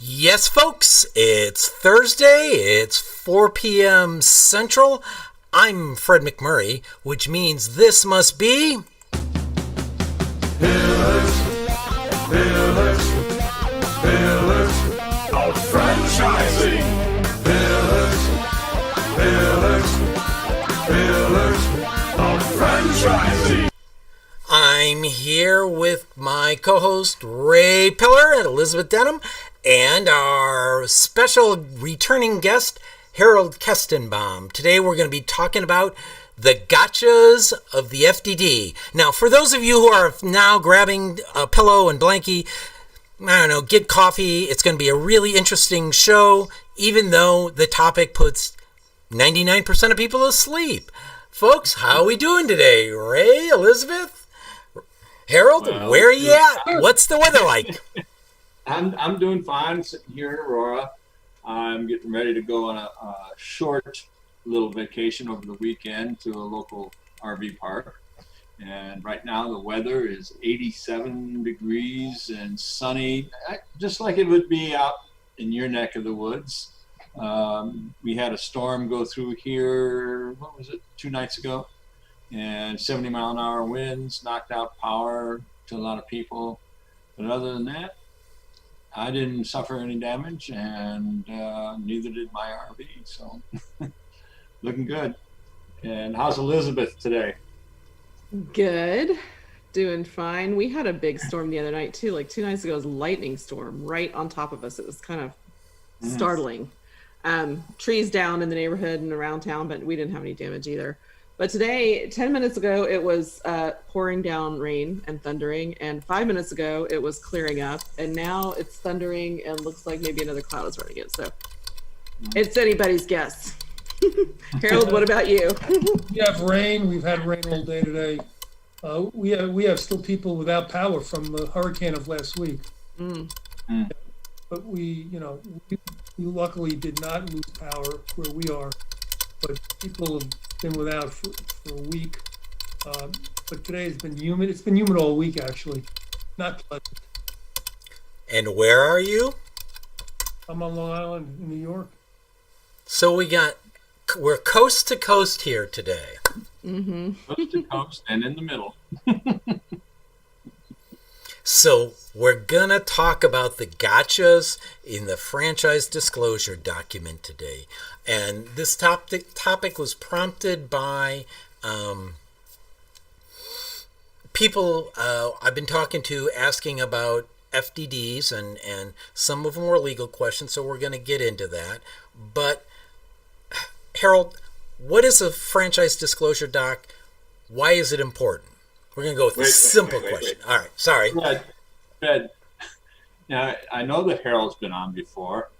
Yes, folks, it's Thursday, it's 4 p.m. Central. I'm Fred McMurray, which means this must be... Pillars of franchising. Pillars of franchising. I'm here with my co-host Ray Pillar and Elizabeth Denham, and our special returning guest, Harold Kestenbaum. Today we're going to be talking about the gotchas of the FDD. Now, for those of you who are now grabbing a pillow and blankie, I don't know, get coffee. It's going to be a really interesting show, even though the topic puts 99% of people asleep. Folks, how are we doing today? Ray, Elizabeth, Harold, where are you at? What's the weather like? I'm doing fine sitting here in Aurora. I'm getting ready to go on a short little vacation over the weekend to a local RV park. And right now the weather is 87 degrees and sunny, just like it would be out in your neck of the woods. We had a storm go through here, what was it, 2 nights ago? And 70-mile-an-hour winds knocked out power to a lot of people. But other than that, I didn't suffer any damage, and neither did my RV, so looking good. And how's Elizabeth today? Good, doing fine. We had a big storm the other night too, like 2 nights ago. It was a lightning storm right on top of us. It was kind of startling. Trees down in the neighborhood and around town, but we didn't have any damage either. But today, 10 minutes ago, it was pouring down rain and thundering, and 5 minutes ago, it was clearing up, and now it's thundering and looks like maybe another cloud is running in. So it's anybody's guess. Harold, what about you? We have rain. We've had rain all day today. We have still people without power from the hurricane of last week. But we luckily did not lose power where we are. But people have been without for a week. But today has been humid. It's been humid all week, actually. Not pleasant. And where are you? I'm on Long Island, in New York. So we're coast to coast here today. Coast to coast and in the middle. So we're going to talk about the gotchas in the franchise disclosure document today. And this topic was prompted by people I've been talking to asking about FDDs, and some of them were legal questions, so we're going to get into that. But Harold, what is a franchise disclosure doc? Why is it important? We're going to go with a simple question. All right, sorry. Fred, now, I know that Harold's been on before,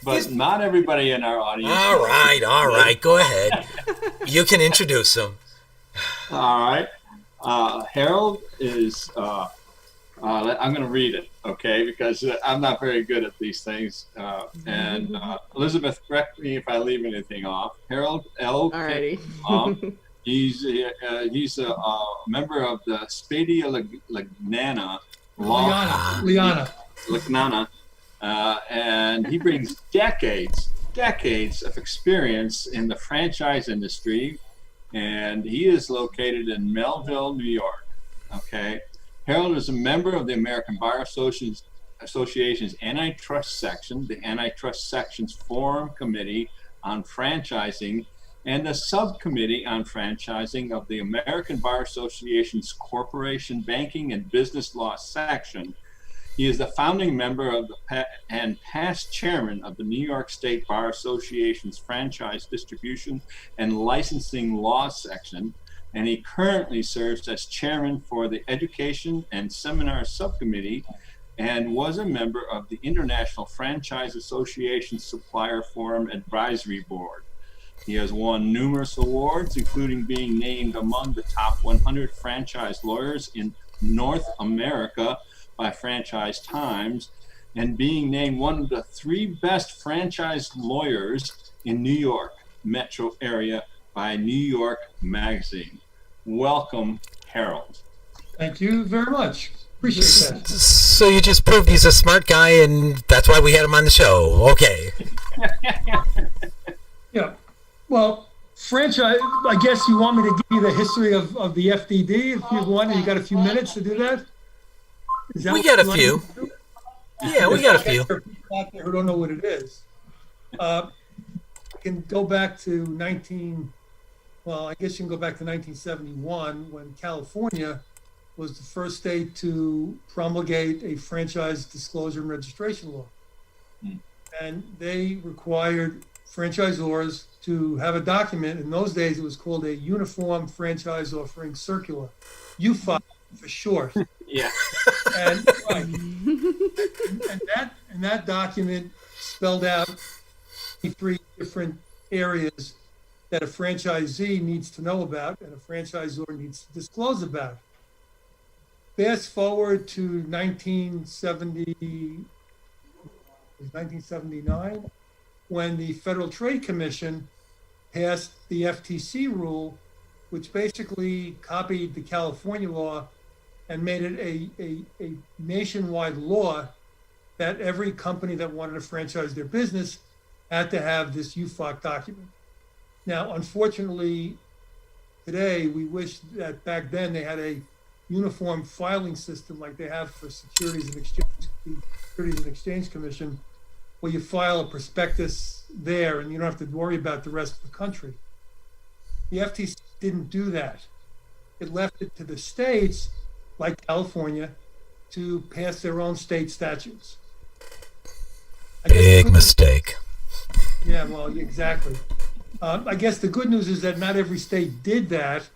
but not everybody in our audience. All right, go ahead. You can introduce him. All right. Harold is, I'm going to read it, okay, because I'm not very good at these things. And Elizabeth, correct me if I leave anything off. Harold L. Alrighty. He's a member of the Spadia Lignana Lignana, and he brings decades of experience in the franchise industry, and he is located in Melville, New York. Okay, Harold is a member of the American Bar Association's Antitrust Section, the Antitrust Section's Forum Committee on Franchising, and the Subcommittee on Franchising of the American Bar Association's Corporation Banking and Business Law Section. He is the founding member of and past chairman of the New York State Bar Association's Franchise Distribution and Licensing Law Section, and he currently serves as chairman for the Education and Seminar Subcommittee and was a member of the International Franchise Association Supplier Forum Advisory Board. He has won numerous awards, including being named among the top 100 franchise lawyers in North America by Franchise Times, and being named one of the 3 best franchise lawyers in New York metro area by New York Magazine. Welcome, Harold. Thank you very much. Appreciate that. So you just proved he's a smart guy, and that's why we had him on the show. Okay. Yeah. Well, franchise, I guess you want me to give you the history of the FDD if you want, and you got a few minutes to do that? Is that We what got a you want few. me to do? Yeah, we got a few. For people out there who don't know what it is. I can go back to I guess you can go back to 1971 when California was the first state to promulgate a franchise disclosure and registration law. And they required franchisors to have a document. In those days, it was called a Uniform Franchise Offering Circular, UFOC for short. Yeah. And, right. and that document spelled out 3 different areas that a franchisee needs to know about and a franchisor needs to disclose about. Fast forward to 1979, when the Federal Trade Commission passed the FTC rule, which basically copied the California law and made it a nationwide law that every company that wanted to franchise their business had to have this UFOC document. Now, unfortunately, today, we wish that back then they had a uniform filing system like they have for Securities and Exchange Commission, where you file a prospectus there and you don't have to worry about the rest of the country. The FTC didn't do that. It left it to the states, like California, to pass their own state statutes. Big mistake. Yeah, well, exactly. I guess the good news is that not every state did that.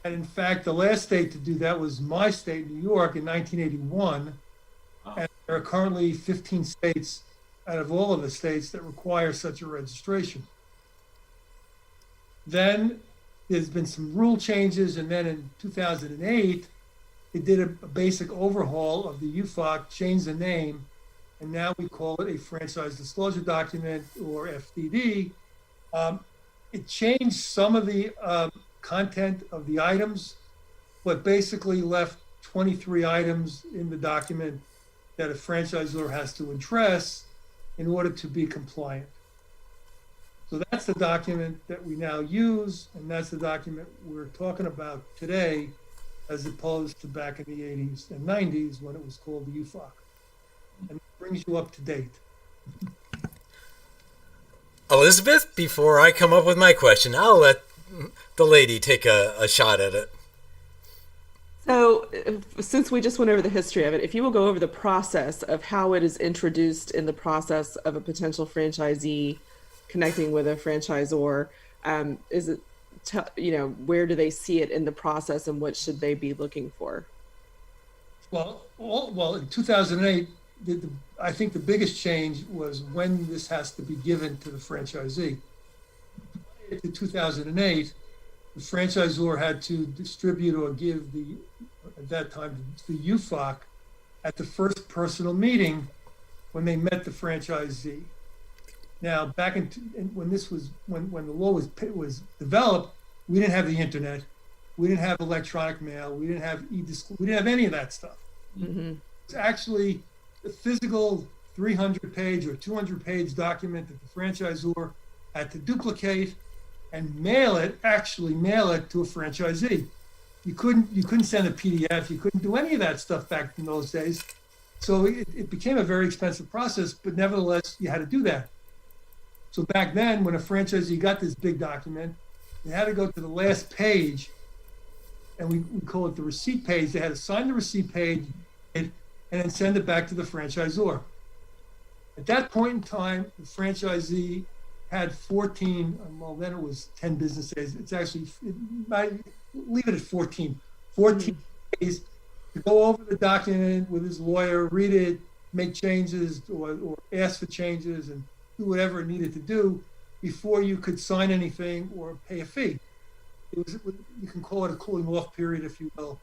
And in fact, the last state to do that was my state, New York, in 1981. And there are currently 15 states out of all of the states that require such a registration. Then there's been some rule changes. And then in 2008, they did a basic overhaul of the UFOC, changed the name, and now we call it a franchise disclosure document, or FDD. It changed some of the content of the items, but basically left 23 items in the document that a franchisor has to address in order to be compliant. So that's the document that we now use, and that's the document we're talking about today, as opposed to back in the 80s and 90s when it was called the UFOC. And it brings you up to date. Elizabeth, before I come up with my question, I'll let the lady take a shot at it. So, since we just went over the history of it, if you will go over the process of how it is introduced in the process of a potential franchisee connecting with a franchisor, is it, where do they see it in the process and what should they be looking for? Well, in 2008, I think the biggest change was when this has to be given to the franchisee. In 2008, the franchisor had to distribute or give at that time, the UFOC at the first personal meeting when they met the franchisee. Now, back when the law was developed, we didn't have the internet, we didn't have electronic mail, we didn't have we didn't have any of that stuff. Mm-hmm. It's actually a physical 300-page or 200-page document that the franchisor had to duplicate and mail it to a franchisee. You couldn't send a PDF, you couldn't do any of that stuff back in those days. So it became a very expensive process, but nevertheless, you had to do that. So back then, when a franchisee got this big document, they had to go to the last page, and we call it the receipt page. They had to sign the receipt page and then send it back to the franchisor. At that point in time, the franchisee had 14, well, then it was 10 business days. It's actually, leave it at 14 days to go over the document with his lawyer, read it, make changes or ask for changes and do whatever it needed to do before you could sign anything or pay a fee. You can call it a cooling off period, if you will.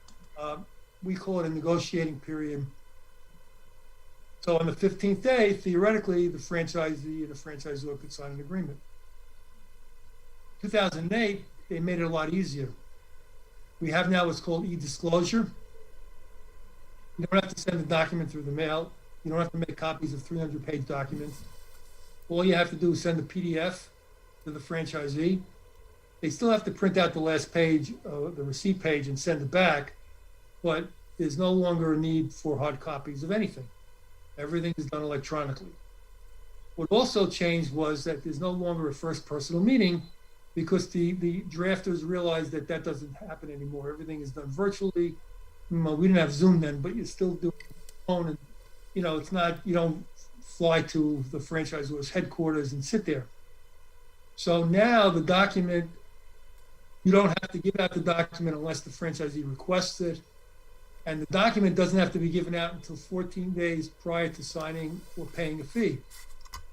We call it a negotiating period. So on the 15th day, theoretically, the franchisee and the franchisor could sign an agreement. 2008, they made it a lot easier. We have now what's called e-disclosure. You don't have to send the document through the mail. You don't have to make copies of 300-page documents. All you have to do is send a PDF to the franchisee. They still have to print out the last page, the receipt page, and send it back, but there's no longer a need for hard copies of anything. Everything is done electronically. What also changed was that there's no longer a first personal meeting because the drafters realized that that doesn't happen anymore. Everything is done virtually. Well, we didn't have Zoom then, but you still do it on the phone, and it's not, you don't fly to the franchisor's headquarters and sit there. So now the document, you don't have to give out the document unless the franchisee requests it. And the document doesn't have to be given out until 14 days prior to signing or paying a fee.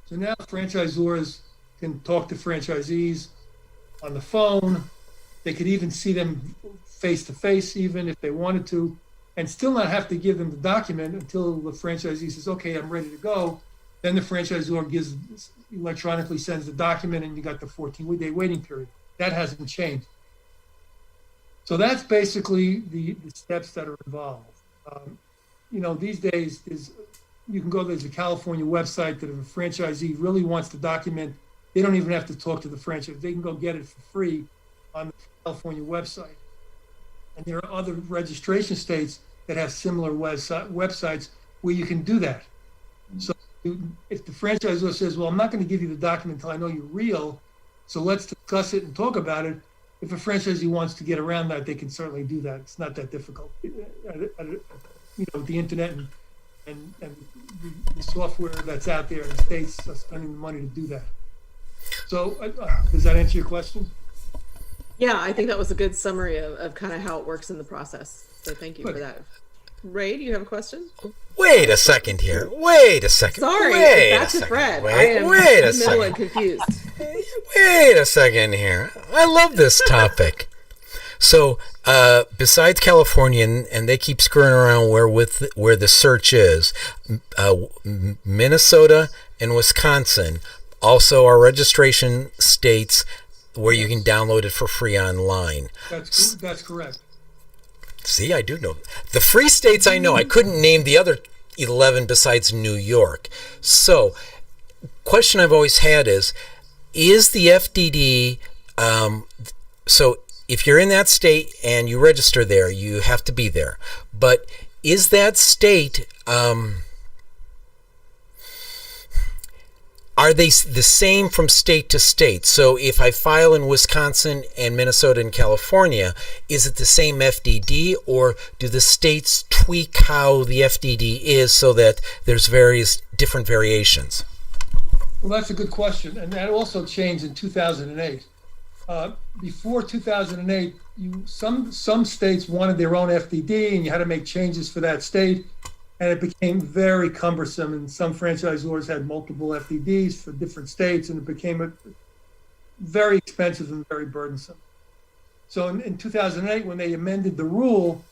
So now franchisors can talk to franchisees on the phone. They could even see them face to face, even if they wanted to, and still not have to give them the document until the franchisee says, okay, I'm ready to go. Then the franchisor electronically sends the document, and you got the 14-day waiting period. That hasn't changed. So that's basically the steps that are involved. These days, there's a California website that if a franchisee really wants the document, they don't even have to talk to the franchise. They can go get it for free on the California website. And there are other registration states that have similar websites where you can do that. So if the franchisor says, well, I'm not going to give you the document until I know you're real, so let's discuss it and talk about it. If a franchisee wants to get around that, they can certainly do that. It's not that difficult. With the internet and the software that's out there, and the states are spending the money to do that. So does that answer your question? Yeah, I think that was a good summary of kind of how it works in the process. So thank you for that. Ray, do you have a question? Wait a second here. Wait a second. Sorry, back to Fred. I am wait a in the middle and second. confused. Wait a second here. I love this topic. So, besides California, and they keep screwing around where the search is, Minnesota and Wisconsin also are registration states where you can download it for free online. That's correct. See, I do know. The free states I know. I couldn't name the other 11 besides New York. So, question I've always had is the FDD, so if you're in that state and you register there, you have to be there. But is that state, are they the same from state to state? So if I file in Wisconsin and Minnesota and California, is it the same FDD, or do the states tweak how the FDD is so that there's various different variations? Well, that's a good question, and that also changed in 2008. Before 2008, some states wanted their own FDD, and you had to make changes for that state, and it became very cumbersome. And some franchisors had multiple FDDs for different states, and it became very expensive and very burdensome. So in 2008, when they amended the rule,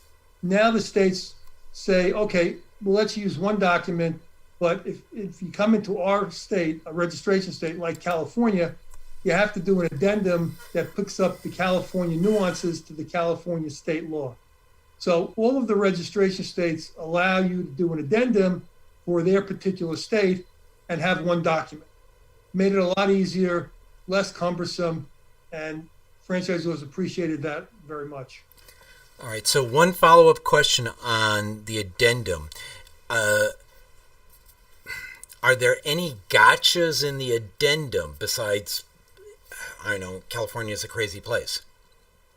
now the states say, okay, well, let's use one document. But if you come into our state, a registration state like California, you have to do an addendum that picks up the California nuances to the California state law. So all of the registration states allow you to do an addendum for their particular state and have one document. Made it a lot easier, less cumbersome, and franchisors appreciated that very much. All right, so one follow-up question on the addendum. Are there any gotchas in the addendum besides, I know, California is a crazy place?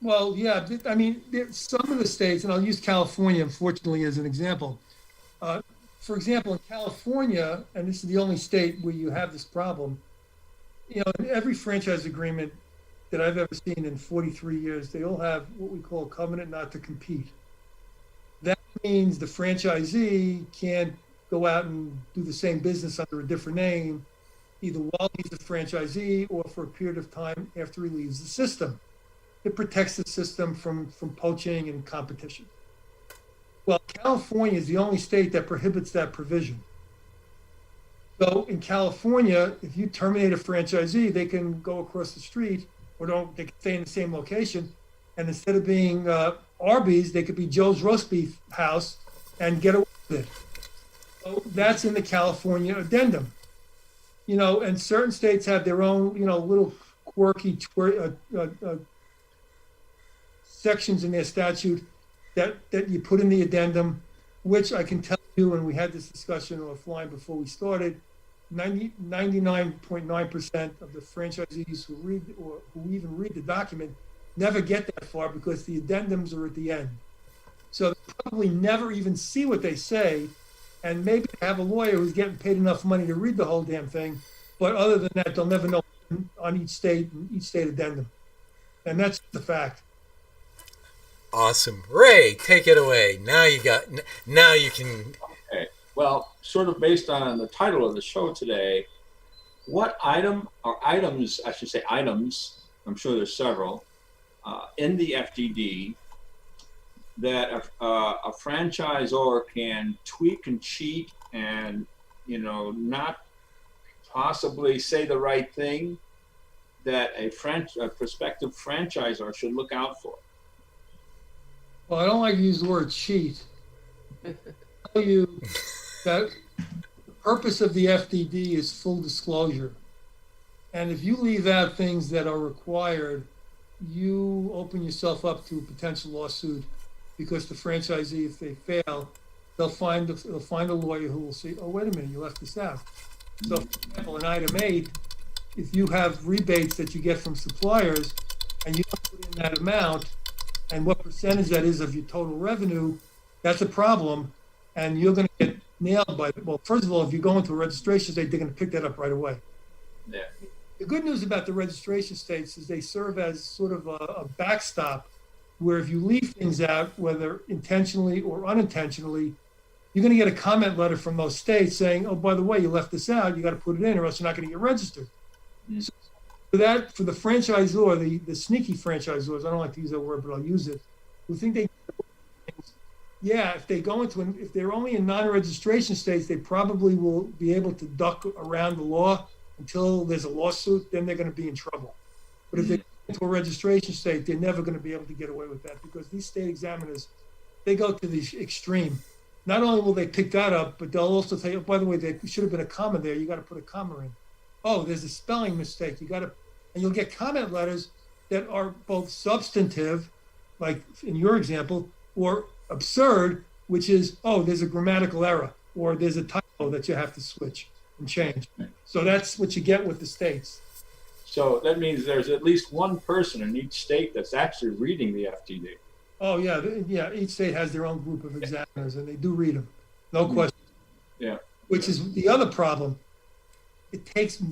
Well, yeah, I mean, some of the states, and I'll use California, unfortunately, as an example. For example, in California, and this is the only state where you have this problem, in every franchise agreement that I've ever seen in 43 years, they all have what we call a covenant not to compete. That means the franchisee can't go out and do the same business under a different name, either while he's a franchisee or for a period of time after he leaves the system. It protects the system from poaching and competition. Well, California is the only state that prohibits that provision. So in California, if you terminate a franchisee, they can go across the street, they can stay in the same location, and instead of being Arby's, they could be Joe's Roast Beef House, and get away with it. So that's in the California Addendum. And certain states have their own, little quirky sections in their statute that you put in the addendum, which I can tell you, and we had this discussion offline before we started, 99.9% of the franchisees who read or who even read the document never get that far because the addendums are at the end. So they probably never even see what they say, and maybe they have a lawyer who's getting paid enough money to read the whole damn thing, but other than that, they'll never know on each state addendum. And that's the fact. Awesome. Ray, take it away. Now you can. Okay. Well, sort of based on the title of the show today, what items, I'm sure there's several, in the FDD that a franchisor can tweak and cheat and, not possibly say the right thing that a prospective franchisor should look out for? Well, I don't like to use the word cheat. I tell you that the purpose of the FDD is full disclosure. And if you leave out things that are required, you open yourself up to a potential lawsuit because the franchisee, if they fail, they'll find a lawyer who will say, oh, wait a minute, you left this out. So, for example, in item 8, if you have rebates that you get from suppliers and you don't put in that amount, and what percentage that is of your total revenue, that's a problem, and you're going to get nailed by, well, first of all, if you go into a registration state, they're going to pick that up right away. Yeah. The good news about the registration states is they serve as sort of a backstop where if you leave things out, whether intentionally or unintentionally, you're going to get a comment letter from those states saying, oh, by the way, you left this out, you got to put it in or else you're not going to get registered. Mm-hmm. So for the franchisor, the sneaky franchisors, I don't like to use that word, but I'll use it, who think they, if they're only in non-registration states, they probably will be able to duck around the law until there's a lawsuit, then they're going to be in trouble. But if they go into a registration state, they're never going to be able to get away with that because these state examiners, they go to the extreme. Not only will they pick that up, but they'll also say, oh, by the way, there should have been a comma there. You got to put a comma in. Oh, there's a spelling mistake. And you'll get comment letters that are both substantive, like in your example, or absurd, which is, oh, there's a grammatical error, or there's a typo that you have to switch and change. So that's what you get with the states. So that means there's at least one person in each state that's actually reading the FDD. Oh, yeah. Each state has their own group of examiners, and they do read them. No question. Yeah. Which is the other problem. It takes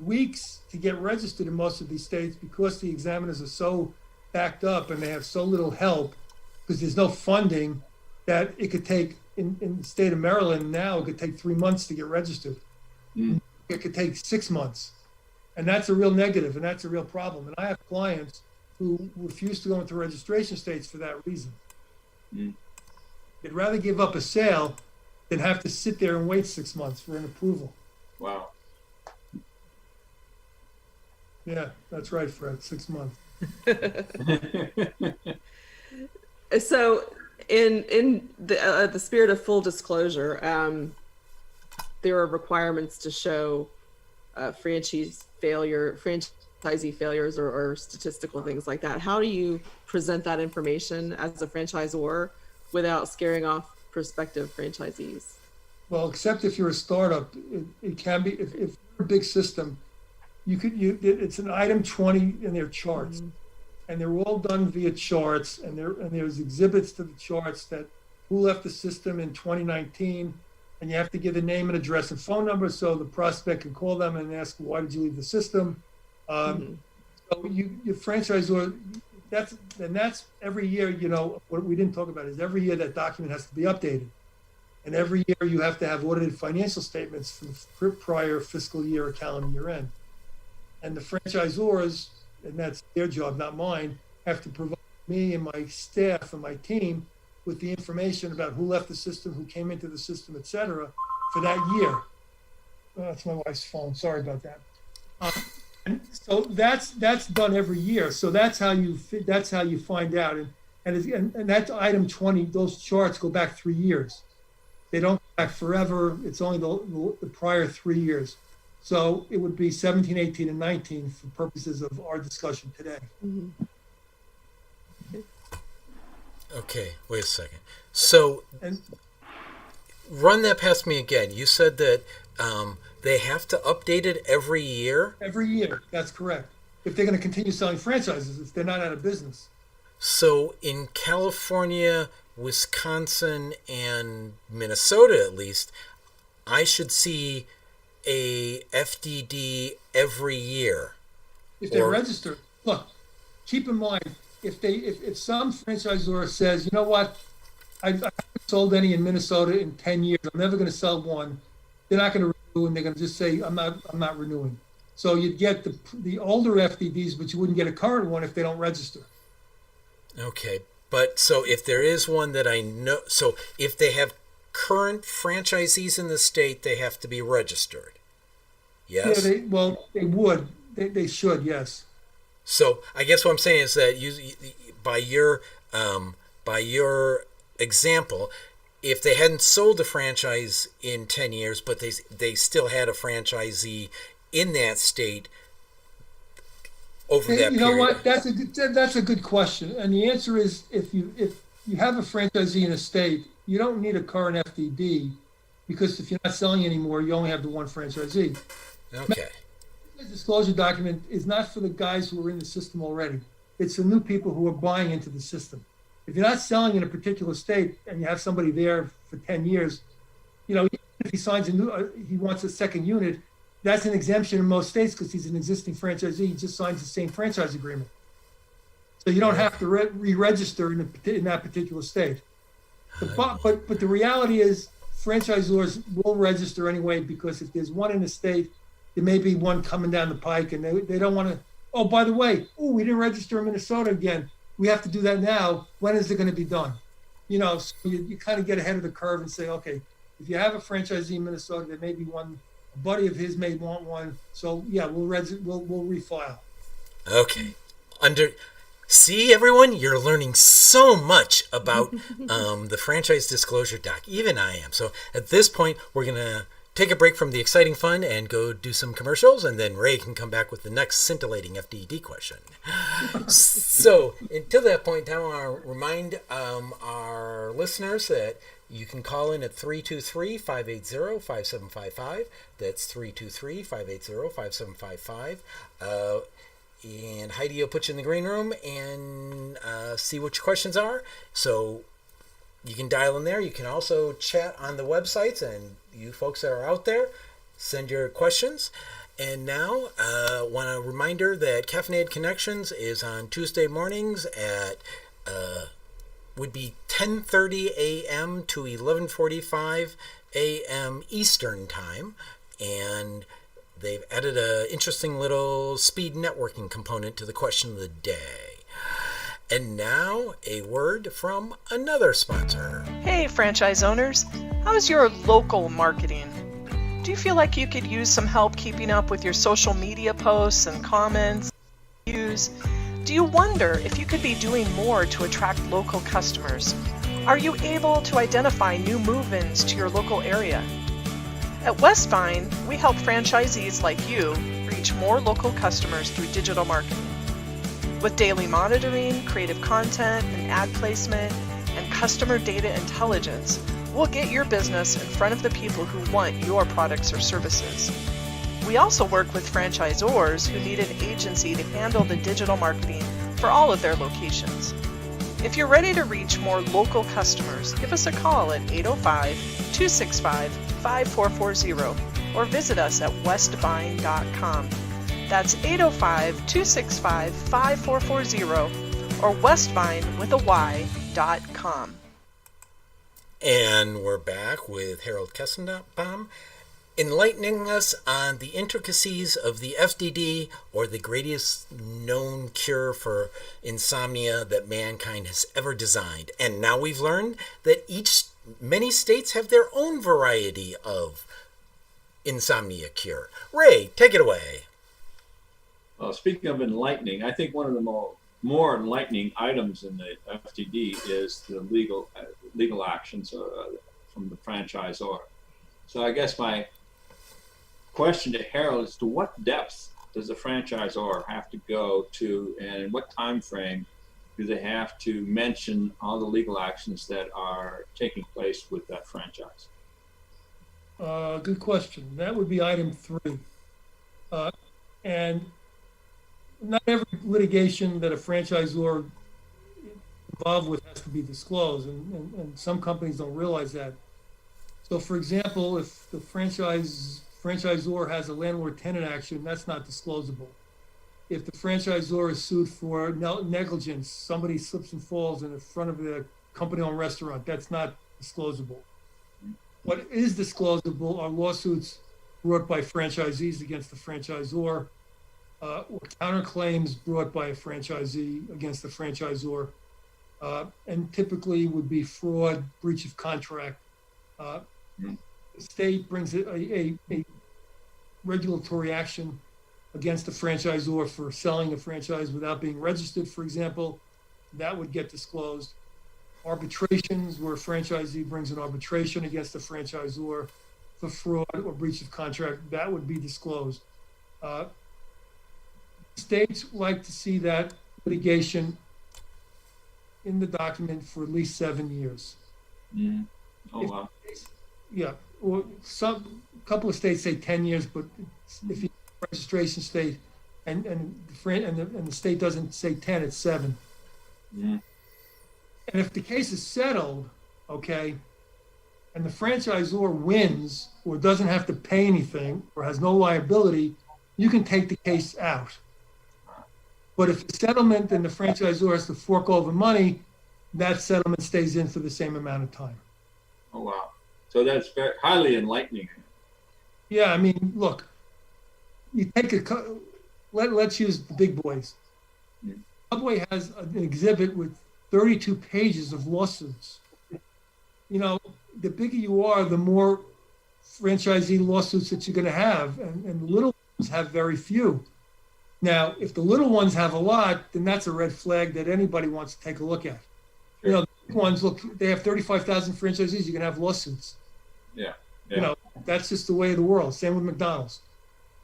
weeks to get registered in most of these states because the examiners are so backed up and they have so little help because there's no funding that it could take, in the state of Maryland now, it could take 3 months to get registered. Mm. It could take 6 months. And that's a real negative, and that's a real problem. And I have clients who refuse to go into registration states for that reason. Mm. They'd rather give up a sale than have to sit there and wait 6 months for an approval. Wow. Yeah, that's right, Fred, 6 months. So in the spirit of full disclosure, there are requirements to show franchisee failures or statistical things like that. How do you present that information as a franchisor without scaring off prospective franchisees? Well, except if you're a startup, it can be, if you're a big system, it's an item 20 in their charts. Mm-hmm. And they're all done via charts, and there's exhibits to the charts that who left the system in 2019, and you have to give the name and address and phone number so the prospect can call them and ask, why did you leave the system? So your franchisor, that's every year, what we didn't talk about is every year that document has to be updated. And every year you have to have audited financial statements for the prior fiscal year or calendar year end. And the franchisors, and that's their job, not mine, have to provide me and my staff and my team with the information about who left the system, who came into the system, et cetera, for that year. Oh, that's my wife's phone. Sorry about that. And so that's done every year. So that's how you find out. And that's item 20. Those charts go back 3 years. They don't go back forever. It's only the prior 3 years. So it would be 17, 18, and 19 for purposes of our discussion today. Okay, wait a second. So And run that past me again. You said that they have to update it every year. every year, that's correct. If they're going to continue selling franchises, if they're not out of business. So in California, Wisconsin, and Minnesota, at least, I should see a FDD every year. If they're Or- registered, look, keep in mind, if some franchisor says, you know what, I haven't sold any in Minnesota in 10 years, I'm never going to sell one, they're not going to renew, and they're going to just say, I'm not renewing. So you'd get the older FDDs, but you wouldn't get a current one if they don't register. Okay, but so if there is one that I know, so if they have current franchisees in the state, they have to be registered. Yes. Yeah, they would. They should, yes. So I guess what I'm saying is that you by your example, if they hadn't sold a franchise in 10 years, but they still had a franchisee in that state over that You know period. what? That's a good question. And the answer is if you have a franchisee in a state, you don't need a current FDD, because if you're not selling anymore, you only have the one franchisee. Okay. The disclosure document is not for the guys who are in the system already. It's the new people who are buying into the system. If you're not selling in a particular state and you have somebody there for 10 years, if he signs he wants a second unit, that's an exemption in most states because he's an existing franchisee. He just signs the same franchise agreement. So you don't have to re-register in that particular state. But the reality is franchisors will register anyway, because if there's one in a state, there may be one coming down the pike, and they don't want to, oh, by the way, we didn't register in Minnesota again. We have to do that now. When is it going to be done? So you kind of get ahead of the curve and say, okay, if you have a franchisee in Minnesota, there may be one, a buddy of his may want one. So yeah, we'll refile. Okay. See, everyone, you're learning so much about the franchise disclosure doc. Even I am. So at this point, we're going to take a break from the exciting fun and go do some commercials, and then Ray can come back with the next scintillating FDD question. So until that point, I want to remind our listeners that you can call in at 323-580-5755. That's 323-580-5755. And Heidi will put you in the green room and see what your questions are. So you can dial in there. You can also chat on the websites, and you folks that are out there, send your questions. And now, want a reminder that Caffeinated Connections is on Tuesday mornings at would be 10:30 a.m. to 11:45 a.m. Eastern Time, and they've added an interesting little speed networking component to the question of the day. And now, a word from another sponsor. Hey, franchise owners. How's your local marketing? Do you feel like you could use some help keeping up with your social media posts and comments, views? Do you wonder if you could be doing more to attract local customers? Are you able to identify new move-ins to your local area? At Westvyne, we help franchisees like you reach more local customers through digital marketing. With daily monitoring, creative content, and ad placement, and customer data intelligence, we'll get your business in front of the people who want your products or services. We also work with franchisors who need an agency to handle the digital marketing for all of their locations. If you're ready to reach more local customers, give us a call at 805-265-5440 or visit us at westvyne.com. That's 805-265-5440 or westvyne.com. And we're back with Harold Kestenbaum, enlightening us on the intricacies of the FDD, or the greatest known cure for insomnia that mankind has ever designed. And now we've learned that many states have their own variety of insomnia cure. Ray, take it away. Well, speaking of enlightening, I think one of the more enlightening items in the FDD is the legal actions from the franchisor. So I guess my question to Harold is, to what depth does the franchisor have to go to, and in what time frame do they have to mention all the legal actions that are taking place with that franchise? Good question. That would be item 3. And not every litigation that a franchisor involved with has to be disclosed, and some companies don't realize that. So for example, if the franchisor has a landlord-tenant action, that's not disclosable. If the franchisor is sued for negligence, somebody slips and falls in the front of the company-owned restaurant, that's not disclosable. What is disclosable are lawsuits brought by franchisees against the franchisor, or counterclaims brought by a franchisee against the franchisor, and typically would be fraud, breach of contract. The state brings a regulatory action against the franchisor for selling a franchise without being registered, for example, that would get disclosed. Arbitrations, where a franchisee brings an arbitration against the franchisor for fraud or breach of contract, that would be disclosed. States like to see that litigation in the document for at least 7 years. Oh, wow. Yeah, or a couple of states say 10 years, but if you registration state and the state doesn't say 10, it's 7. And if the case is settled, okay, and the franchisor wins or doesn't have to pay anything or has no liability, you can take the case out. But if the settlement and the franchisor has to fork over money, that settlement stays in for the same amount of time. Oh, wow. So that's very highly enlightening. Yeah, I mean, look, you take let's use the big boys. Subway has an exhibit with 32 pages of lawsuits. You know, the bigger you are, the more franchisee lawsuits that you're going to have, and the little ones have very few. Now, if the little ones have a lot, then that's a red flag that anybody wants to take a look at. You know, the big ones, look, they have 35,000 franchisees, you're going to have lawsuits. Yeah. You know, that's just the way of the world. Same with McDonald's.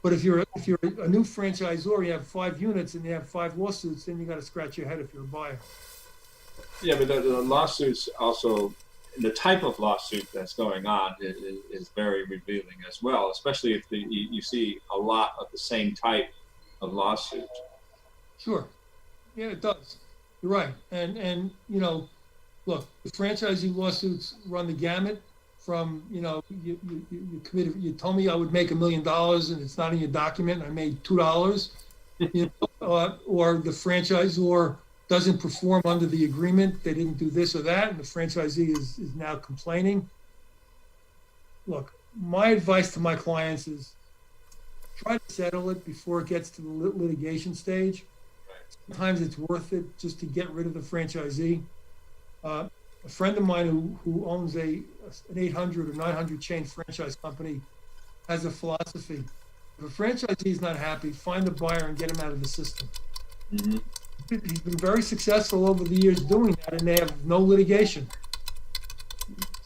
But if you're a new franchisor, you have 5 units and you have 5 lawsuits, then you got to scratch your head if you're a buyer. Yeah, but the lawsuits also, the type of lawsuit that's going on is very revealing as well, especially if you see a lot of the same type of lawsuit. Sure. Yeah, it does. You're right. And you know, look, the franchisee lawsuits run the gamut from, you know, you committed, you told me I would make $1 million and it's not in your document and I made $2, you know, or the franchisor doesn't perform under the agreement, they didn't do this or that, and the franchisee is now complaining. Look, my advice to my clients is try to settle it before it gets to the litigation stage. Sometimes it's worth it just to get rid of the franchisee. A friend of mine who owns an 800 or 900 chain franchise company has a philosophy. If a franchisee is not happy, find a buyer and get him out of the system. Mm-hmm. He's been very successful over the years doing that, and they have no litigation.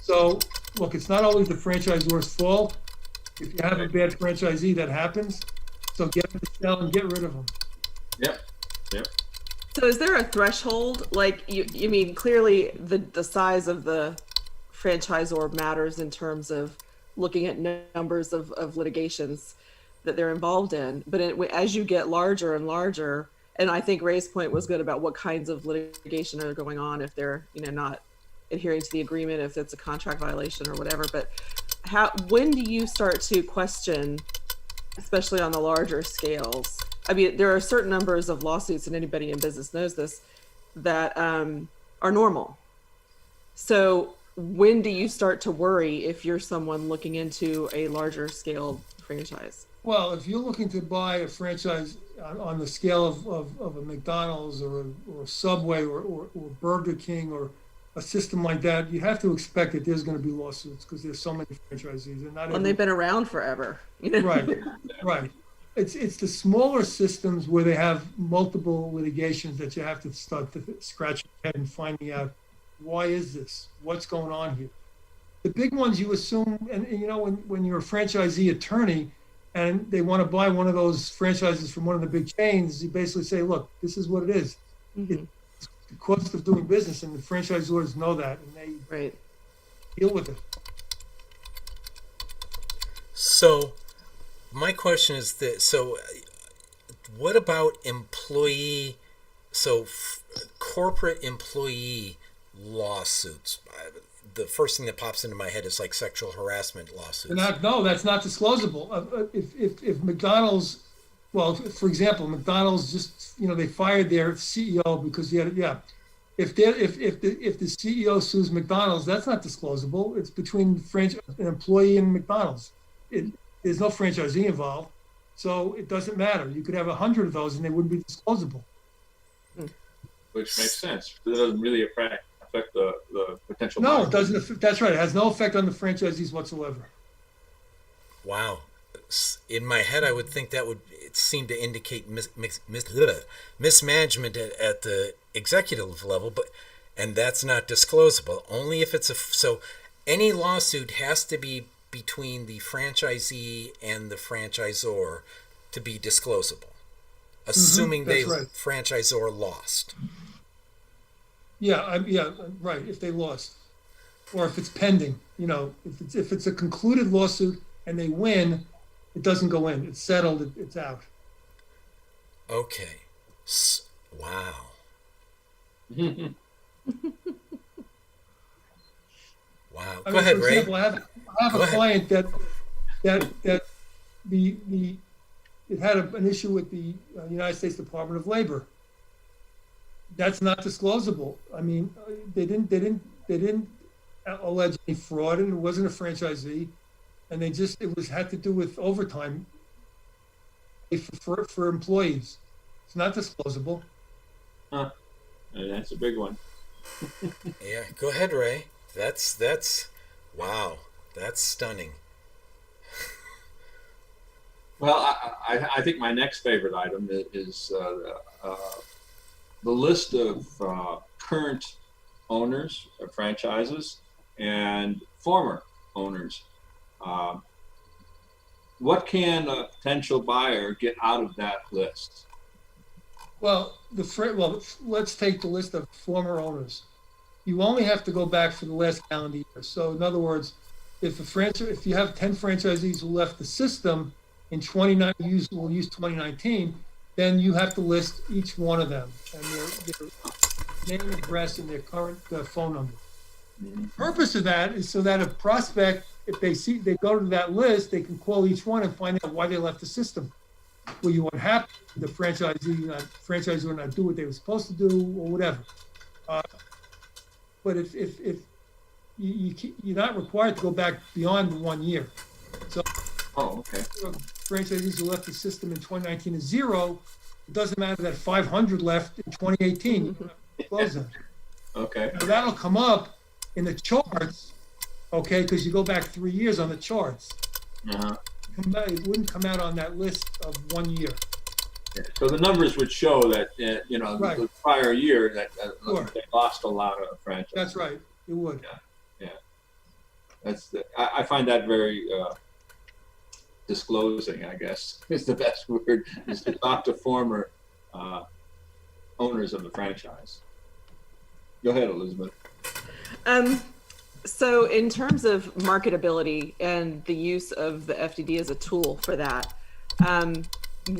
So, look, it's not always the franchisor's fault. If you have a bad franchisee, that happens. So get him to sell and get rid of them. Yep. So is there a threshold? Like you mean clearly the size of the franchisor matters in terms of looking at numbers of litigations that they're involved in. But as you get larger and larger, and I think Ray's point was good about what kinds of litigation are going on if they're, you know, not adhering to the agreement, if it's a contract violation or whatever. But when do you start to question, especially on the larger scales? I mean, there are certain numbers of lawsuits, and anybody in business knows this, that are normal. So when do you start to worry if you're someone looking into a larger scale franchise? Well, if you're looking to buy a franchise on the scale of a McDonald's or a Subway or Burger King or a system like that, you have to expect that there's going to be lawsuits because there's so many franchisees. And they've been around forever. You know? Right. It's the smaller systems where they have multiple litigations that you have to start to scratch your head and finding out, why is this? What's going on here? The big ones you assume, and you know, when you're a franchisee attorney and they want to buy one of those franchises from one of the big chains, you basically say, look, this is what it is. Mhm. It's the cost of doing business, and the franchisors know that, and they Right. deal with it. So, my question is this: so, what about employee? So, corporate employee lawsuits. The first thing that pops into my head is like sexual harassment lawsuits. No, that's not disclosable. If McDonald's, well, for example, McDonald's just, you know, they fired their CEO because he had, yeah. If the CEO sues McDonald's, that's not disclosable. It's between an employee and McDonald's. There's no franchisee involved, so it doesn't matter. You could have 100 of those and they wouldn't be disclosable. Which makes sense. It doesn't really affect the potential. No, buyer. it doesn't. That's right. It has no effect on the franchisees whatsoever. Wow. In my head, I would think that would seem to indicate mismanagement at the executive level, and that's not disclosable. Only if it's so any lawsuit has to be between the franchisee and the franchisor to be disclosable, assuming that's the right. franchisor lost. Yeah, right. If they lost, or if it's pending, you know, if it's a concluded lawsuit and they win, it doesn't go in. It's settled. It's out. Okay. Wow. Wow. Go ahead, for Ray. example, I have a client that it had an issue with the United States Department of Labor. That's not disclosable. I mean, they didn't allege any fraud, and it wasn't a franchisee, and had to do with overtime for employees. It's not disclosable. Huh. That's a big one. Yeah, go ahead, Ray. That's wow. That's stunning. Well, I think my next favorite item is the list of current owners of franchises and former owners. What can a potential buyer get out of that list? Well, let's take the list of former owners. You only have to go back for the last calendar year. So, in other words, if you have 10 franchisees who left the system in 2019, we'll use 2019, then you have to list each one of them and their name, address, and their current phone number. The purpose of that is so that a prospect, if they go to that list, they can call each one and find out why they left the system. Were you unhappy with the franchisor not do what they were supposed to do, or whatever? But if you're not required to go back beyond 1 year. So, okay. Franchisees who left the system in 2019 is zero. It doesn't matter that 500 left in 2018. You don't have to close them. Okay. Now, that'll come up in the charts, okay, because you go back 3 years on the charts. Uh-huh. It wouldn't come out on that list of 1 year. Yeah. So the numbers would show that Right. the prior year that Sure. they lost a lot of franchises. That's right. It would. I find that very disclosing, I guess, is the best word, is to talk to former owners of the franchise. Go ahead, Elizabeth. So in terms of marketability and the use of the FDD as a tool for that,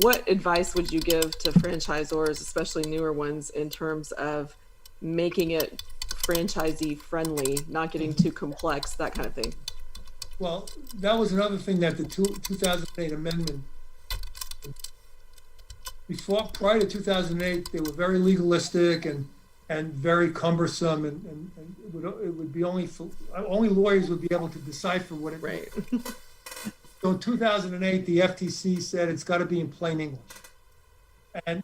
what advice would you give to franchisors, especially newer ones, in terms of making it franchisee friendly, not getting too complex, that kind of thing? Well, that was another thing that the 2008 amendment, prior to 2008, they were very legalistic and very cumbersome, and it would be only lawyers would be able to decipher what it Right. So in 2008, the FTC said it's got to be in plain English, and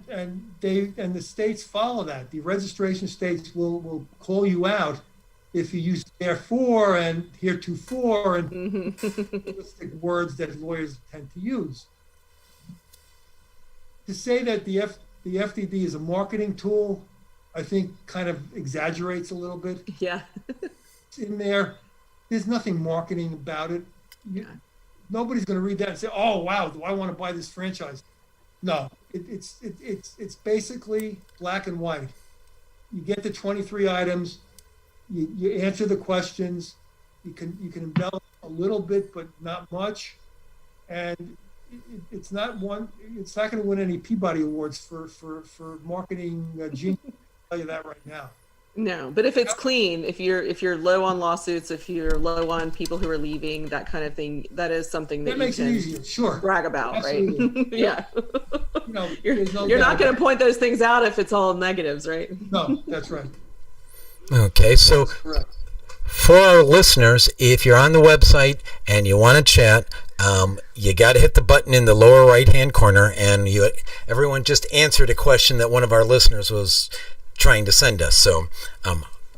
the states follow that. The registration states will call you out if you use therefore and heretofore and linguistic words that lawyers tend to use. To say that the FDD is a marketing tool, I think kind of exaggerates a little bit. Yeah. It's in there. there's nothing marketing about it. Nobody's going to read that and say, "Oh, wow, do I want to buy this franchise?" No, it's basically black and white. You get the 23 items, you answer the questions, you can embellish a little bit, but not much, and it's not going to win any Peabody Awards for marketing genius. I'll tell you that right now. No, but if it's clean, if you're low on lawsuits, if you're low on people who are leaving, that kind of thing, that is something that makes you it can easier. Sure, brag about, absolutely. right? Yeah. You're not going to point those things out if it's all negatives, right? No, that's right. Okay, so Correct. for our listeners, if you're on the website and you want to chat, you got to hit the button in the lower right-hand corner, and everyone just answered a question that one of our listeners was trying to send us. So,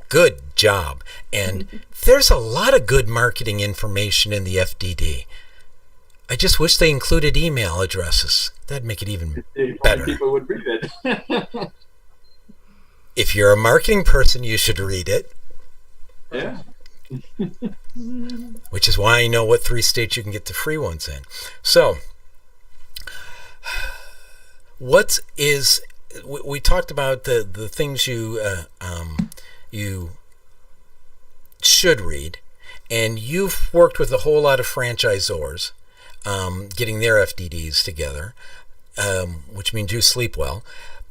good job. And there's a lot of good marketing information in the FDD. I just wish they included email addresses. That'd make it even better. People would read it. If you're a marketing person, you should read it. Yeah. Which is why I know what 3 states you can get the free ones in. So, we talked about the things you should read, and you've worked with a whole lot of franchisors, getting their FDDs together, which means you sleep well.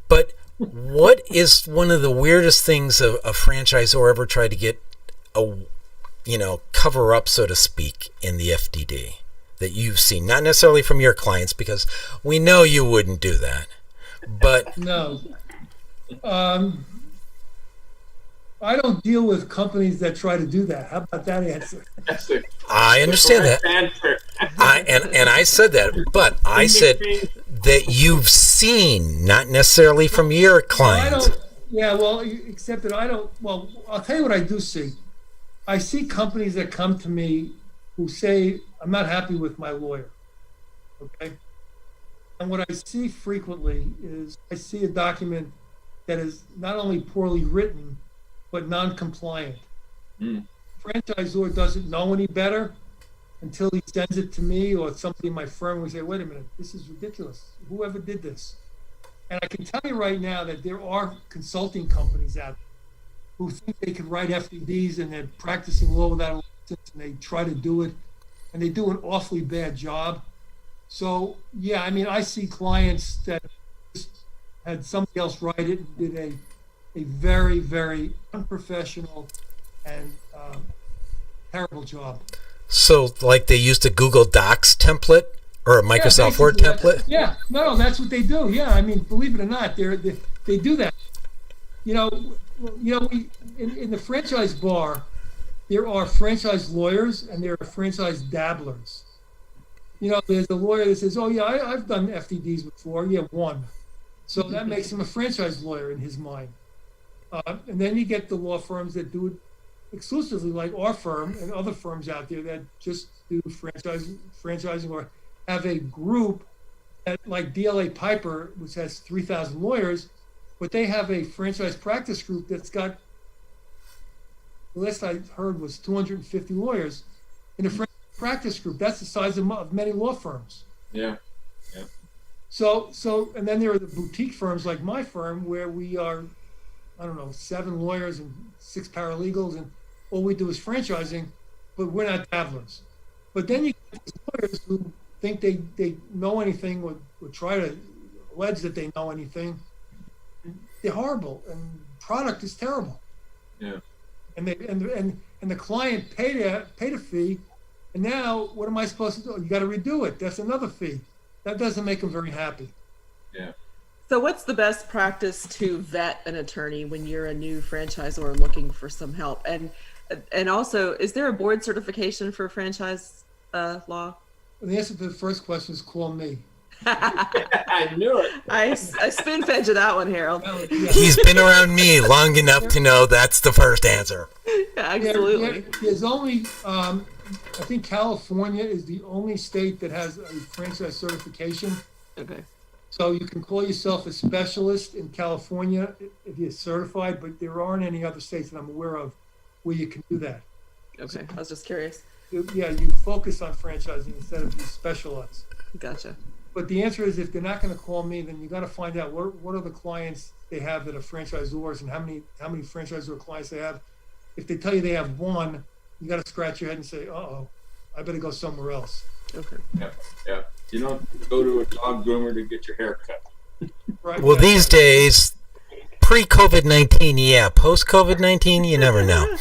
But what is one of the weirdest things a franchisor ever tried to get cover up, so to speak, in the FDD that you've seen? Not necessarily from your clients, because we know you wouldn't do that. But no, I don't deal with companies that try to do that. How about that answer? I understand that. And I said that, but I said that you've seen, not necessarily from your clients. Except that I don't. Well, I'll tell you what I do see. I see companies that come to me who say, "I'm not happy with my lawyer." Okay. And what I see frequently is I see a document that is not only poorly written, but non-compliant. Franchisor doesn't know any better until he sends it to me or somebody in my firm. We say, "Wait a minute, this is ridiculous. Whoever did this?" And I can tell you right now that there are consulting companies out there who think they can write FDDs, and they're practicing law without a license, and they try to do it, and they do an awfully bad job. So, yeah, I mean, I see clients that just had somebody else write it and did a very, very unprofessional and terrible job. So, like, they used a Google Docs template or a Microsoft Word template? Yeah, no, that's what they do. Yeah, I mean, believe it or not, they do that. In the franchise bar, there are franchise lawyers and there are franchise dabblers. There's a lawyer that says, "Oh yeah, I've done FDDs before." Yeah, one. So that makes him a franchise lawyer in his mind. And then you get the law firms that do it exclusively, like our firm and other firms out there that just do franchising or have a group like DLA Piper, which has 3,000 lawyers, but they have a franchise practice group that's got, the last I heard was 250 lawyers in a franchise practice group. That's the size of many law firms. Yeah. So, and then there are the boutique firms like my firm, where we are, 7 lawyers and 6 paralegals, and all we do is franchising, but we're not dabblers. But then you get these lawyers who think they know anything, or try to allege that they know anything. They're horrible, and product is terrible. Yeah. And the client paid a fee, and now what am I supposed to do? You got to redo it. That's another fee. That doesn't make them very happy. Yeah. So what's the best practice to vet an attorney when you're a new franchisor looking for some help? And also, is there a board certification for franchise law? The answer to the first question is call me. I knew it. I spoon fed you that one, Harold. He's been around me long enough to know that's the first answer. Absolutely. There's only, I think California is the only state that has a franchise certification. Okay. So you can call yourself a specialist in California if you're certified, but there aren't any other states that I'm aware of where you can do that. Okay, I was just curious. You focus on franchising instead of you specialize. Gotcha. But the answer is, if they're not going to call me, then you got to find out what are the clients they have that are franchisors and how many franchisor clients they have. If they tell you they have one, you got to scratch your head and say, I better go somewhere else. Okay. Yeah. You don't go to a dog groomer to get your hair cut. Right? Well, these days, pre-COVID-19, yeah. Post-COVID-19, you never know.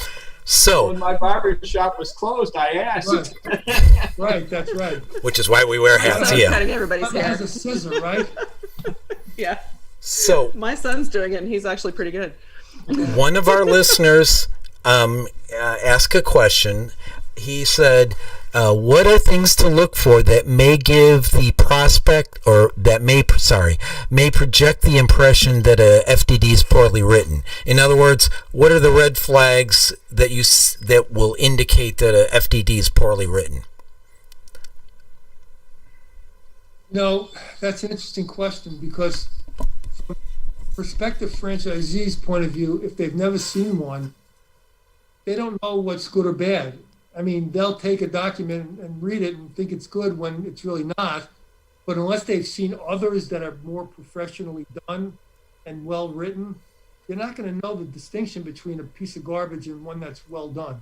So, when my barber shop was closed, I asked. Right, that's right. which is why we wear hats, yeah. Cutting everybody's Papa hair. has a scissor, right? Yeah. So, My son's doing it, and he's actually pretty good. one of our listeners asked a question. He said, what are things to look for that may give the prospect, or that may project the impression that a FDD is poorly written? In other words, what are the red flags that will indicate that a FDD is poorly written? That's an interesting question, because from a prospective franchisee's point of view, if they've never seen one, they don't know what's good or bad. I mean, they'll take a document and read it and think it's good when it's really not. But unless they've seen others that are more professionally done and well written, they're not going to know the distinction between a piece of garbage and one that's well done.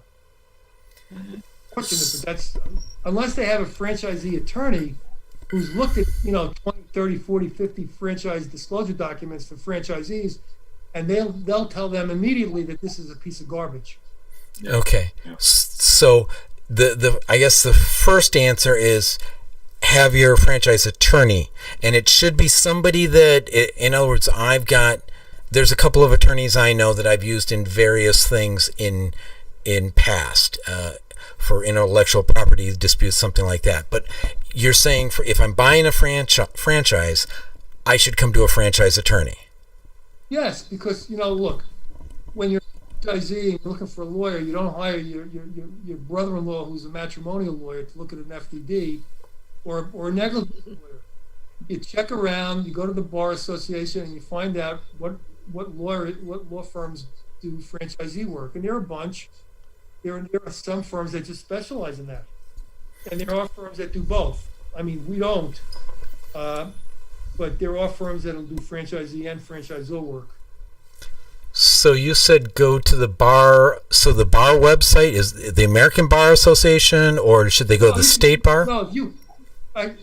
Fortunate, but that's unless they have a franchisee attorney who's looked at 20, 30, 40, 50 franchise disclosure documents for franchisees, and they'll tell them immediately that this is a piece of garbage. Okay. So I guess the first answer is have your franchise attorney, and it should be somebody that, in other words, there's a couple of attorneys I know that I've used in various things in past for intellectual property disputes, something like that. But you're saying if I'm buying a franchise, I should come to a franchise attorney. Yes, because look, when you're franchisee and you're looking for a lawyer, you don't hire your brother-in-law who's a matrimonial lawyer to look at an FDD or a negligence lawyer. You check around, you go to the bar association, and you find out what law firms do franchisee work, and there are a bunch. There are some firms that just specialize in that, and there are firms that do both. I mean, we don't, but there are firms that'll do franchisee and franchisor work. So you said go to the bar. So the bar website is the American Bar Association, or should they go to the state bar? No, I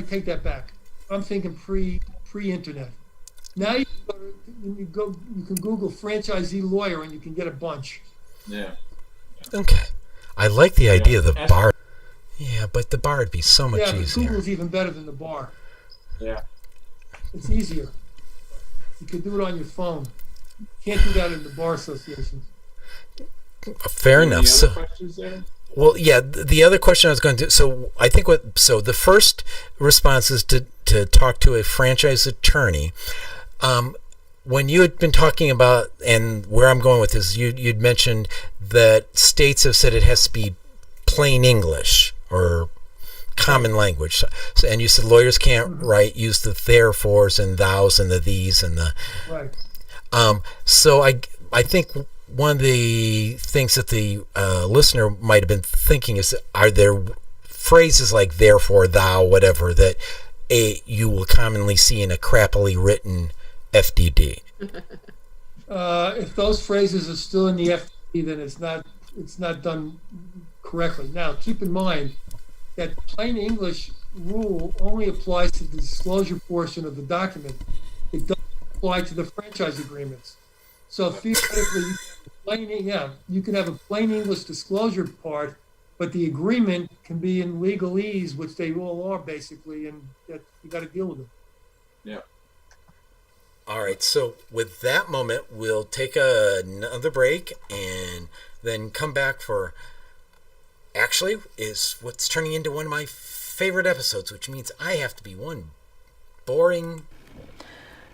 take that back. I'm thinking pre-internet. Now you can Google franchisee lawyer and you can get a bunch. Yeah. Okay. I like the idea of the bar. Yeah, but the bar would be so much easier. Google's even better than the bar. Yeah. It's easier. You can do it on your phone. Can't do that in the bar association. Fair enough. Any other questions there? Well, yeah. The other question I was going to. So I think the first response is to talk to a franchise attorney. When you had been talking about, and where I'm going with this, you'd mentioned that states have said it has to be plain English or common language. So, and you said lawyers can't use the therefores and thous and the these and the. Right. So I think one of the things that the listener might have been thinking is, are there phrases like therefore, thou, whatever, that you will commonly see in a crappily written FDD? If those phrases are still in the FDD, then it's not done correctly. Now, keep in mind that plain English rule only applies to the disclosure portion of the document. It doesn't apply to the franchise agreements. So theoretically, you can have a plain English disclosure part, but the agreement can be in legalese, which they all are basically, and that you got to deal with it. Yeah. All right, so with that moment, we'll take another break and then come back for, actually, is what's turning into one of my favorite episodes, which means I have to be one boring.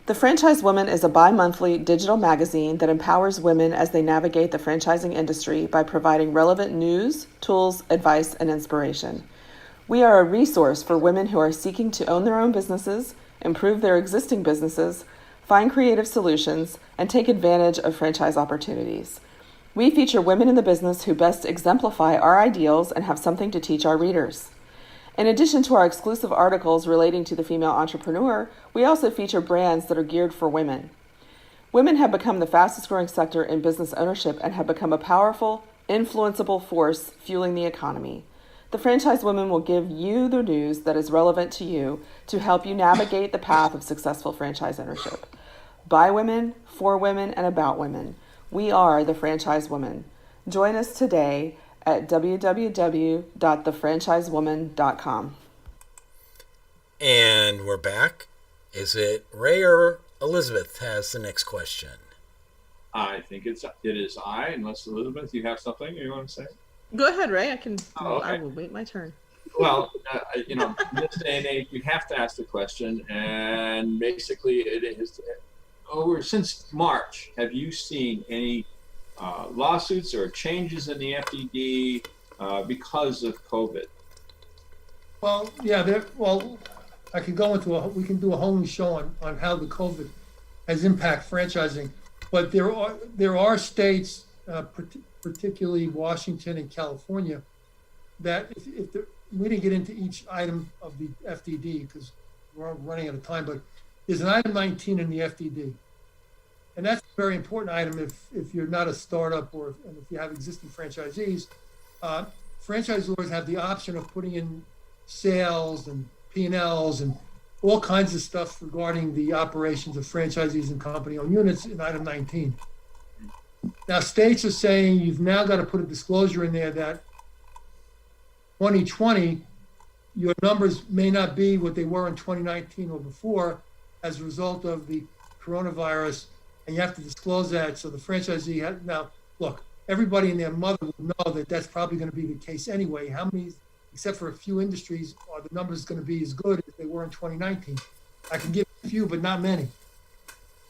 The Franchise Woman is a bi-monthly digital magazine that empowers women as they navigate the franchising industry by providing relevant news, tools, advice, and inspiration. We are a resource for women who are seeking to own their own businesses, improve their existing businesses, find creative solutions, and take advantage of franchise opportunities. We feature women in the business who best exemplify our ideals and have something to teach our readers. In addition to our exclusive articles relating to the female entrepreneur, we also feature brands that are geared for women. Women have become the fastest growing sector in business ownership and have become a powerful, influenceable force fueling the economy. The Franchise Women will give you the news that is relevant to you to help you navigate the path of successful franchise ownership. By women, for women, and about women. We are the Franchise Women. Join us today at www.thefranchisewoman.com. And we're back. Is it Ray or Elizabeth has the next question? I think it is I, unless Elizabeth, you have something you want to say? Go ahead, Ray. Okay. I will wait my turn. Well, in this day and age, you have to ask the question, and basically it is since March, have you seen any lawsuits or changes in the FDD because of COVID? Well, yeah, I could go into we can do a whole new show on how the COVID has impacted franchising, but there are states, particularly Washington and California, that we didn't get into each item of the FDD because we're running out of time, but there's an item 19 in the FDD. And that's a very important item if you're not a startup and if you have existing franchisees. Franchisors have the option of putting in sales and P&Ls and all kinds of stuff regarding the operations of franchisees and company-owned units in item 19. Now, states are saying you've now got to put a disclosure in there that 2020, your numbers may not be what they were in 2019 or before as a result of the coronavirus, and you have to disclose that. So the franchisee now, look, everybody and their mother would know that that's probably going to be the case anyway. How many, except for a few industries, are the numbers going to be as good as they were in 2019? I can give a few, but not many.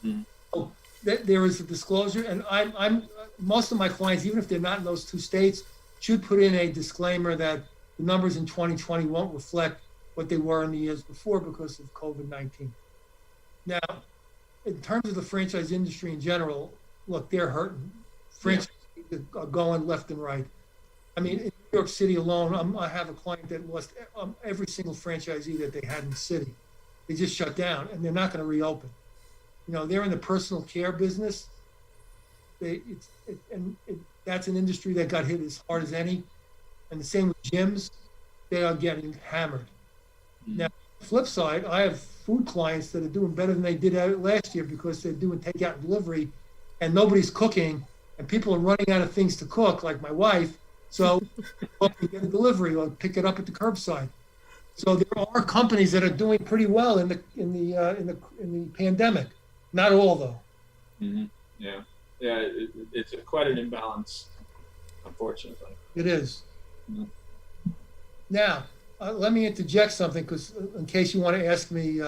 Mm. So there is a disclosure, and I'm most of my clients, even if they're not in those two states, should put in a disclaimer that the numbers in 2020 won't reflect what they were in the years before because of COVID-19. Now, in terms of the franchise industry in general, look, they're hurting. Franchises are going left and right. I mean, in New York City alone, I have a client that lost every single franchisee that they had in the city. They just shut down, and they're not going to reopen. You know, they're in the personal care business. That's an industry that got hit as hard as any. And the same with gyms. They are getting hammered. Mm-hmm. Now, flip side, I have food clients that are doing better than they did last year because they're doing takeout and delivery, and nobody's cooking, and people are running out of things to cook, like my wife. So, we get a delivery or pick it up at the curbside. So there are companies that are doing pretty well in the pandemic. Not all, though. Mm-hmm. Yeah. It's quite an imbalance, unfortunately. It is. Mm-hmm. Now, let me interject something, because in case you want to ask me,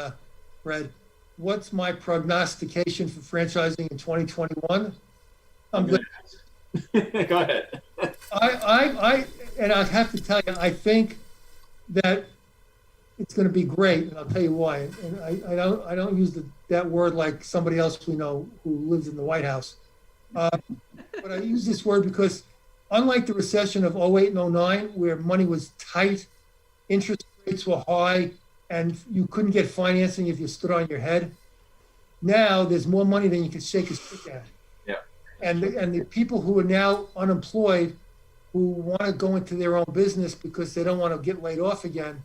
Red, what's my prognostication for franchising in 2021? I'm good. Go ahead. I have to tell you, I think that it's going to be great, and I'll tell you why. And I don't use that word like somebody else we know who lives in the White House. But I use this word because unlike the recession of 08 and 09, where money was tight, interest rates were high, and you couldn't get financing if you stood on your head, now there's more money than you can shake a stick at. Yeah. And the people who are now unemployed, who want to go into their own business because they don't want to get laid off again,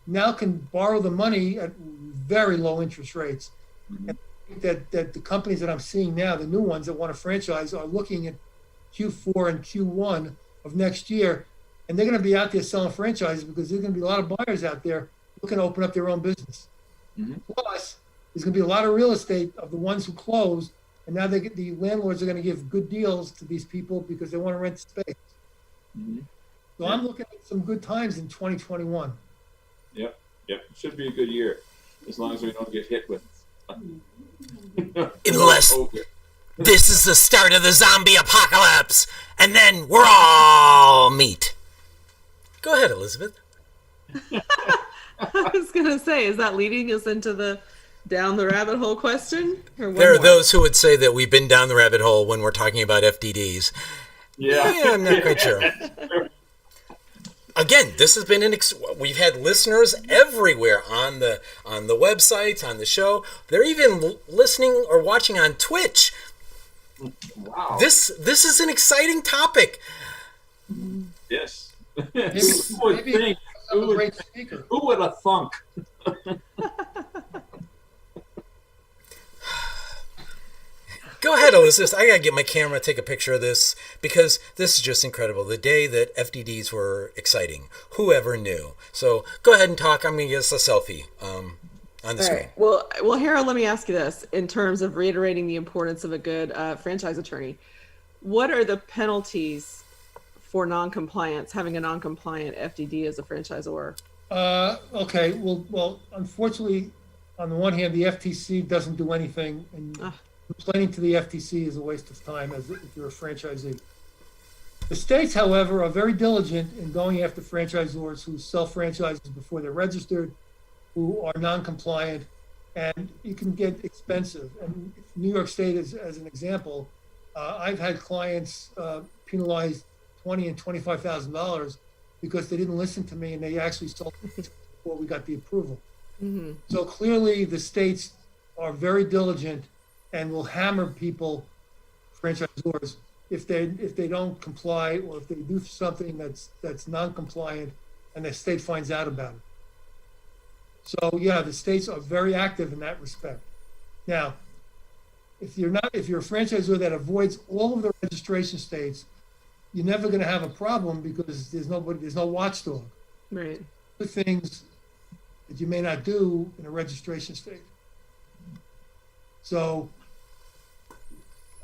now can borrow the money at very low interest rates. Mm-hmm. And I think that the companies that I'm seeing now, the new ones that want to franchise, are looking at Q4 and Q1 of next year, and they're going to be out there selling franchises because there's going to be a lot of buyers out there looking to open up their own business. Mm-hmm. Plus, there's going to be a lot of real estate of the ones who closed, and now the landlords are going to give good deals to these people because they want to rent space. Mm-hmm. So I'm looking at some good times in 2021. Yep. Should be a good year, as long as we don't get hit with. Unless this is the start of the zombie apocalypse, and then we're all meat. Go ahead, Elizabeth. I was going to say, is that leading us into the down the rabbit hole question? Or there are those who would say that we've been down the rabbit hole when we're talking about FDDs. Yeah, I'm not quite sure. Again, this has been we've had listeners everywhere on the websites, on the show. They're even listening or watching on Twitch. Wow. This is an exciting topic. Yes. Maybe, Who would maybe think? I'm a great speaker. Who would have thunk? Go ahead, Elizabeth. I gotta get my camera, take a picture of this, because this is just incredible. The day that FDDs were exciting. Whoever knew? So go ahead and talk. I'm gonna get us a selfie on the All screen. right. Well, Harold, let me ask you this: in terms of reiterating the importance of a good franchise attorney, what are the penalties for non-compliance? Having a non-compliant FDD as a franchisor? Okay. Well, unfortunately, on the one hand, the FTC doesn't do anything, and complaining to the FTC is a waste of time if you're a franchisee. The states, however, are very diligent in going after franchisors who sell franchises before they're registered, who are non-compliant, and it can get expensive. And New York State, as an example, I've had clients penalized $20,000 and $25,000 because they didn't listen to me and they actually sold before we got the approval. Mm-hmm. So clearly, the states are very diligent and will hammer people, franchisors, if they don't comply or if they do something that's non-compliant and the state finds out about it. So yeah, the states are very active in that respect. Now, if you're a franchisor that avoids all of the registration states, you're never going to have a problem because there's no watchdog. Right. The things that you may not do in a registration state. So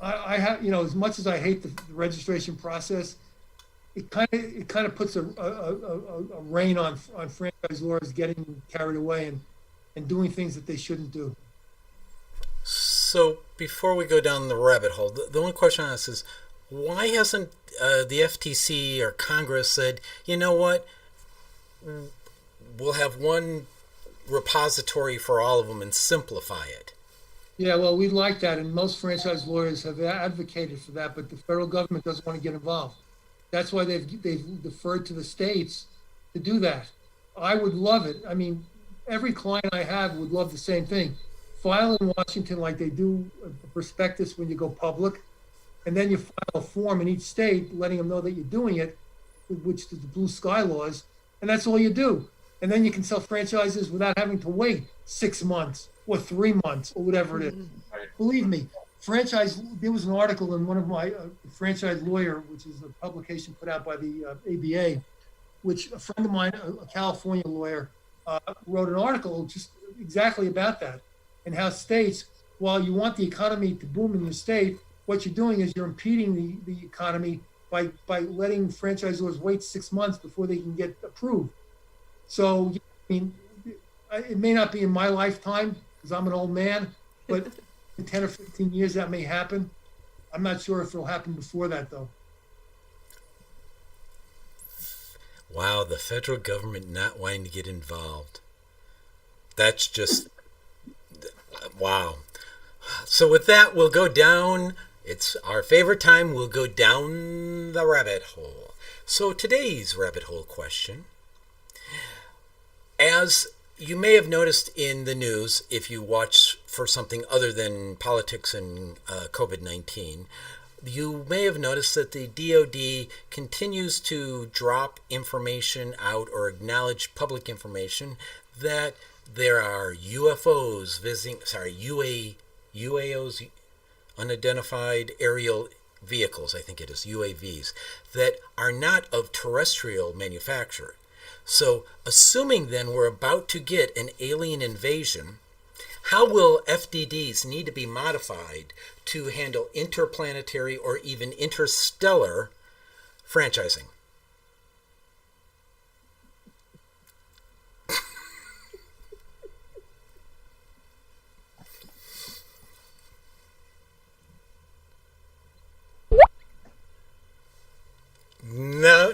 I have, as much as I hate the registration process, it kind of puts a rein on franchisors getting carried away and doing things that they shouldn't do. So before we go down the rabbit hole, the only question I ask is, why hasn't the FTC or Congress said, you know what, we'll have one repository for all of them and simplify it? Yeah, well, we like that, and most franchise lawyers have advocated for that, but the federal government doesn't want to get involved. That's why they've deferred to the states to do that. I would love it. I mean, every client I have would love the same thing. File in Washington like they do a prospectus when you go public, and then you file a form in each state letting them know that you're doing it, which is the blue sky laws, and that's all you do. And then you can sell franchises without having to wait 6 months or 3 months or whatever it is. Right. Believe me, there was an article in one of my franchise lawyer, which is a publication put out by the ABA, which a friend of mine, a California lawyer, wrote an article just exactly about that, and how states, while you want the economy to boom in your state, what you're doing is you're impeding the economy by letting franchisors wait 6 months before they can get approved. So, I mean, it may not be in my lifetime because I'm an old man, but in 10 or 15 years that may happen. I'm not sure if it'll happen before that, though. Wow, the federal government not wanting to get involved. That's just, wow. So with that, we'll go down. It's our favorite time. We'll go down the rabbit hole. So today's rabbit hole question. As you may have noticed in the news, if you watch for something other than politics and COVID-19, you may have noticed that the DoD continues to drop information out or acknowledge public information that there are UFOs visiting, UAOs, unidentified aerial vehicles, I think it is, UAVs, that are not of terrestrial manufacture. So, assuming then we're about to get an alien invasion, how will FDDs need to be modified to handle interplanetary or even interstellar franchising?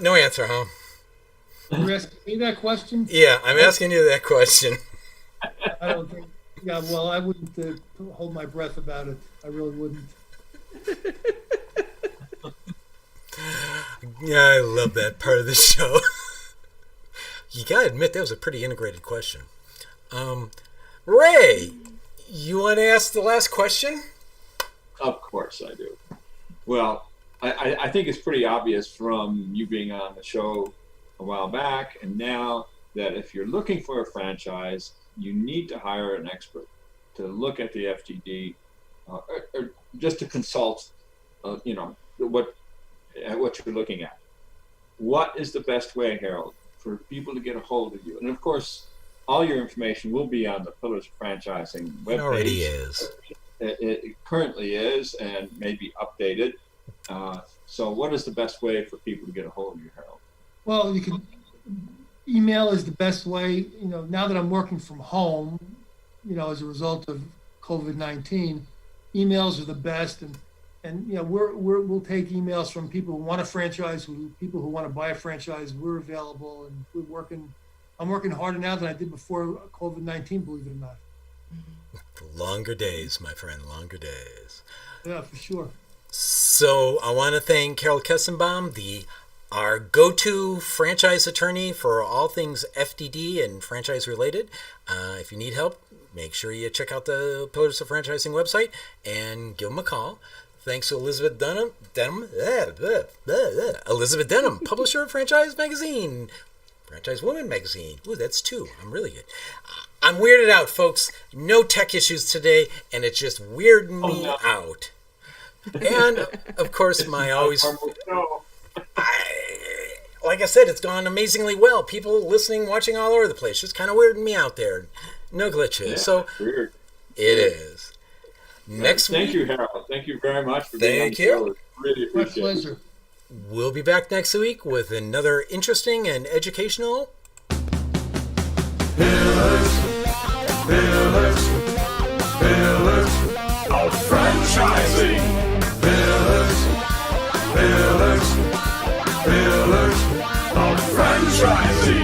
No answer, huh? You're asking me that question? Yeah, I'm asking you that question. I don't think. Yeah, well, I wouldn't hold my breath about it. I really wouldn't. Yeah, I love that part of the show. You gotta admit, that was a pretty integrated question. Ray, you want to ask the last question? Of course I do. Well, I think it's pretty obvious from you being on the show a while back and now that if you're looking for a franchise, you need to hire an expert to look at the FDD or just to consult, what you're looking at. What is the best way, Harold, for people to get a hold of you? And of course, all your information will be on the Pillars of Franchising webpage. It already is. It currently is and may be updated. So what is the best way for people to get a hold of you, Harold? Well, you can email is the best way. Now that I'm working from home, as a result of COVID-19, emails are the best. And we'll take emails from people who want a franchise, people who want to buy a franchise. We're available, and I'm working harder now than I did before COVID-19, believe it or not. Longer days, my friend, longer days. Yeah, for sure. So I want to thank Carol Kestenbaum, our go-to franchise attorney for all things FDD and franchise related. If you need help, make sure you check out the Pillars of Franchising website and give them a call. Thanks to Elizabeth Denham, publisher of Franchise Magazine, Franchise Woman Magazine. Ooh, that's 2. I'm really good. I'm weirded out, folks. No tech issues today, and it's just weirding me out. And, of course, like I said, it's gone amazingly well. People listening, watching all over the place. Just kind of weirding me out there. No glitches. Yeah, so weird. It is. Next week. Thank you, Harold. Thank you very much for being on the show. Really My appreciate pleasure. it. We'll be back next week with another interesting and educational Pillars of franchising. Pillars of franchising.